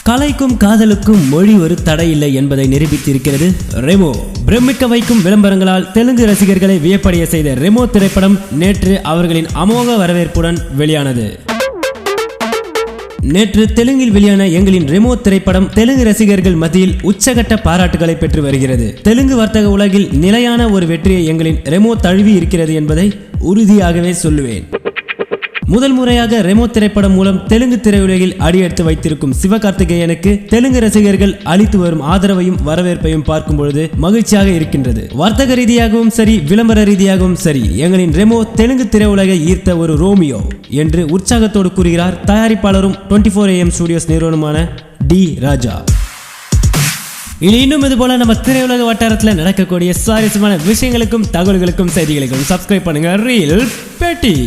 கலைக்கும் காதலுக்கும் மொழி ஒரு தடை இல்லை என்பதை நிரூபித்திருக்கிறது ரெமோ. பிரமிக்க வைக்கும் விளம்பரங்களால் தெலுங்கு ரசிகர்களை வியப்படைய செய்த ரெமோ திரைப்படம் நேற்று அவர்களின் அமோக வரவேற்புடன் வெளியானது. நேற்று தெலுங்கில் வெளியான எங்களின் ரெமோ திரைப்படம் தெலுங்கு ரசிகர்கள் மத்தியில் உச்சகட்ட பாராட்டுகளை பெற்று வருகிறது. தெலுங்கு வர்த்தக உலகில் நிலையான ஒரு வெற்றியை எங்களின் ரெமோ தழுவி இருக்கிறது என்பதை உறுதியாகவே சொல்லுவேன். முதல் முறையாக ரெமோ திரைப்படம் மூலம் தெலுங்கு திரையுலகில் அடியெடுத்து வைத்திருக்கும் சிவகார்த்திகேயனுக்கு தெலுங்கு ரசிகர்கள் அளித்து வரும் ஆதரவையும் வரவேற்பையும் பார்க்கும் பொழுது மகிழ்ச்சியாக இருக்கின்றது. வர்த்தக ரீதியாகவும் சரி, விளம்பர ரீதியாகவும் சரி, எங்களின் ரெமோ தெலுங்கு திரையுலகை ஈர்த்த ஒரு ரோமியோ என்று உற்சாகத்தோடு கூறுகிறார் தயாரிப்பாளரும் 24AM ஸ்டுடியோஸ் நிறுவனமான டி ராஜா. இனி இன்னும் இது போல நம்ம திரையுலக வட்டாரத்தில் நடக்கக்கூடிய சுவாரஸ்யமான விஷயங்களுக்கும் தகவல்களுக்கும் செய்திகளுக்கும் சப்ஸ்கிரைப் பண்ணுங்க ரீல் பேட்டி.